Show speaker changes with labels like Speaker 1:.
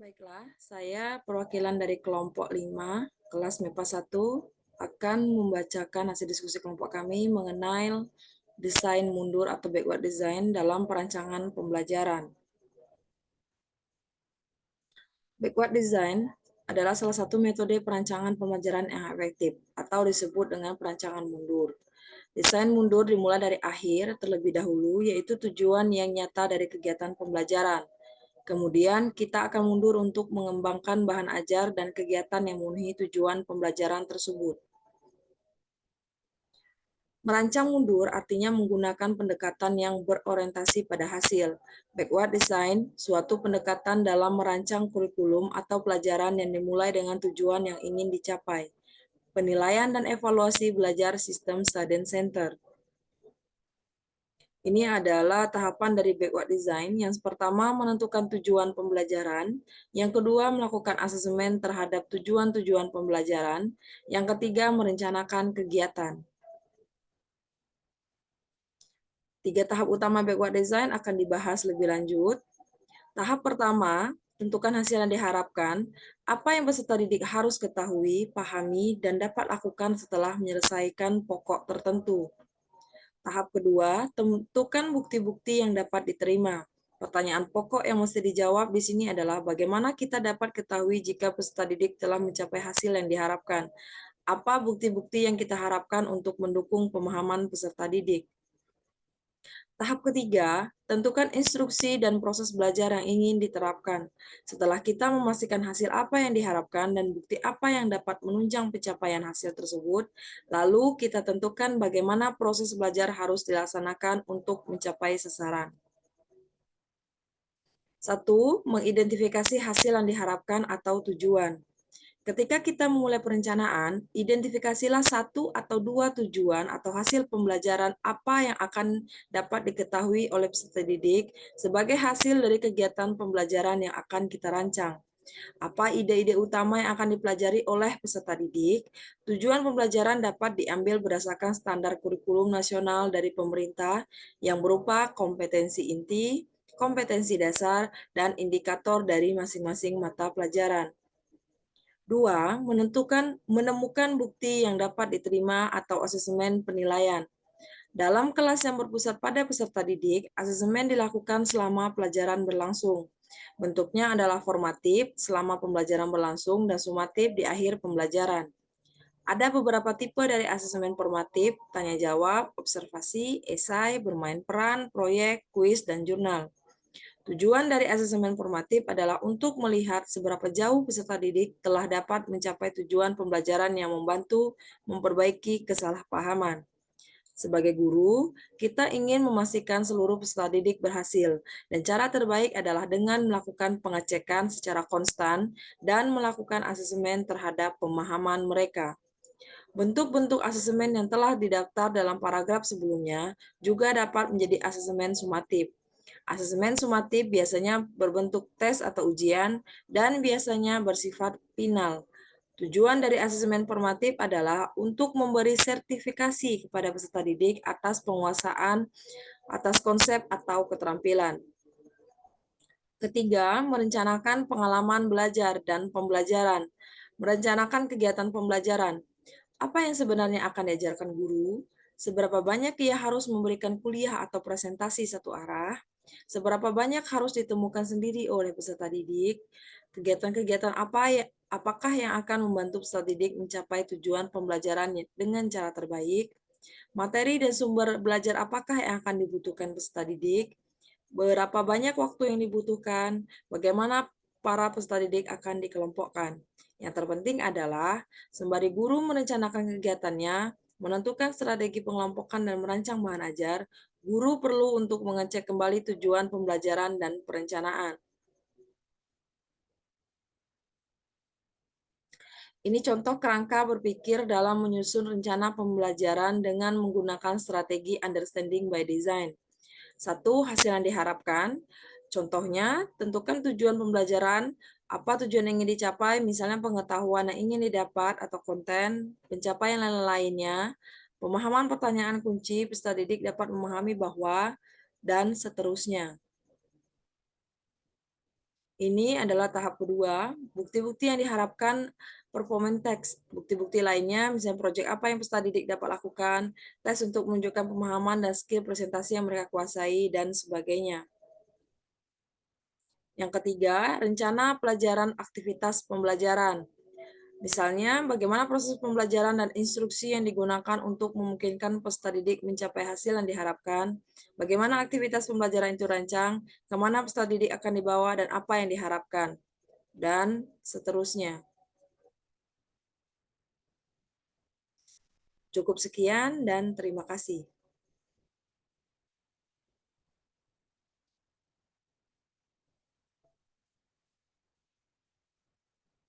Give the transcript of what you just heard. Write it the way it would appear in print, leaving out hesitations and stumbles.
Speaker 1: Baiklah, saya perwakilan dari kelompok 5, kelas MIPA 1, akan membacakan hasil diskusi kelompok kami mengenai desain mundur atau backward design dalam perancangan pembelajaran. Backward design adalah salah satu metode perancangan pembelajaran yang efektif, atau disebut dengan perancangan mundur. Desain mundur dimulai dari akhir terlebih dahulu, yaitu tujuan yang nyata dari kegiatan pembelajaran. Kemudian, kita akan mundur untuk mengembangkan bahan ajar dan kegiatan yang memenuhi tujuan pembelajaran tersebut. Merancang mundur artinya menggunakan pendekatan yang berorientasi pada hasil. Backward design, suatu pendekatan dalam merancang kurikulum atau pelajaran yang dimulai dengan tujuan yang ingin dicapai. Penilaian dan evaluasi belajar sistem student center. Ini adalah tahapan dari backward design. Yang pertama, menentukan tujuan pembelajaran. Yang kedua, melakukan asesmen terhadap tujuan-tujuan pembelajaran. Yang ketiga, merencanakan kegiatan. 3 tahap utama backward design akan dibahas lebih lanjut. Tahap pertama, tentukan hasil yang diharapkan, apa yang peserta didik harus ketahui, pahami, dan dapat lakukan setelah menyelesaikan pokok tertentu. Tahap kedua, tentukan bukti-bukti yang dapat diterima. Pertanyaan pokok yang mesti dijawab di sini adalah bagaimana kita dapat ketahui jika peserta didik telah mencapai hasil yang diharapkan. Apa bukti-bukti yang kita harapkan untuk mendukung pemahaman peserta didik. Tahap ketiga, tentukan instruksi dan proses belajar yang ingin diterapkan. Setelah kita memastikan hasil apa yang diharapkan dan bukti apa yang dapat menunjang pencapaian hasil tersebut, lalu kita tentukan bagaimana proses belajar harus dilaksanakan untuk mencapai sasaran. 1. Mengidentifikasi hasil yang diharapkan atau tujuan. Ketika kita memulai perencanaan, identifikasilah 1 atau 2 tujuan atau hasil pembelajaran apa yang akan dapat diketahui oleh peserta didik sebagai hasil dari kegiatan pembelajaran yang akan kita rancang. Apa ide-ide utama yang akan dipelajari oleh peserta didik? Tujuan pembelajaran dapat diambil berdasarkan standar kurikulum nasional dari pemerintah yang berupa kompetensi inti, kompetensi dasar, dan indikator dari masing-masing mata pelajaran. 2. Menemukan bukti yang dapat diterima atau asesmen penilaian. Dalam kelas yang berpusat pada peserta didik, asesmen dilakukan selama pelajaran berlangsung. Bentuknya adalah formatif selama pembelajaran berlangsung dan sumatif di akhir pembelajaran. Ada beberapa tipe dari asesmen formatif, tanya jawab, observasi, esai, bermain peran, proyek, kuis, dan jurnal. Tujuan dari asesmen formatif adalah untuk melihat seberapa jauh peserta didik telah dapat mencapai tujuan pembelajaran yang membantu memperbaiki kesalahpahaman. Sebagai guru, kita ingin memastikan seluruh peserta didik berhasil, dan cara terbaik adalah dengan melakukan pengecekan secara konstan dan melakukan asesmen terhadap pemahaman mereka. Bentuk-bentuk asesmen yang telah didaftar dalam paragraf sebelumnya juga dapat menjadi asesmen sumatif. Asesmen sumatif biasanya berbentuk tes atau ujian dan biasanya bersifat final. Tujuan dari asesmen formatif adalah untuk memberi sertifikasi kepada peserta didik atas penguasaan atas konsep atau keterampilan. Ketiga, merencanakan pengalaman belajar dan pembelajaran. Merencanakan kegiatan pembelajaran. Apa yang sebenarnya akan diajarkan guru? Seberapa banyak ia harus memberikan kuliah atau presentasi satu arah? Seberapa banyak harus ditemukan sendiri oleh peserta didik? Kegiatan-kegiatan apakah yang akan membantu peserta didik mencapai tujuan pembelajarannya dengan cara terbaik? Materi dan sumber belajar apakah yang akan dibutuhkan peserta didik? Berapa banyak waktu yang dibutuhkan? Bagaimana para peserta didik akan dikelompokkan? Yang terpenting adalah, sembari guru merencanakan kegiatannya, menentukan strategi pengelompokan dan merancang bahan ajar, guru perlu untuk mengecek kembali tujuan pembelajaran dan perencanaan. Ini contoh kerangka berpikir dalam menyusun rencana pembelajaran dengan menggunakan strategi understanding by design. 1. Hasil yang diharapkan. Contohnya, tentukan tujuan pembelajaran, apa tujuan yang ingin dicapai, misalnya pengetahuan yang ingin didapat atau konten, pencapaian lain-lainnya, pemahaman pertanyaan kunci, peserta didik dapat memahami bahwa, dan seterusnya. Ini adalah tahap kedua, bukti-bukti yang diharapkan performance teks. Bukti-bukti lainnya, misalnya proyek apa yang peserta didik dapat lakukan, tes untuk menunjukkan pemahaman dan skill presentasi yang mereka kuasai, dan sebagainya. Yang ketiga, rencana pelajaran aktivitas pembelajaran. Misalnya, bagaimana proses pembelajaran dan instruksi yang digunakan untuk memungkinkan peserta didik mencapai hasil yang diharapkan, bagaimana aktivitas pembelajaran itu rancang, kemana peserta didik akan dibawa, dan apa yang diharapkan, dan seterusnya. Cukup sekian dan terima kasih.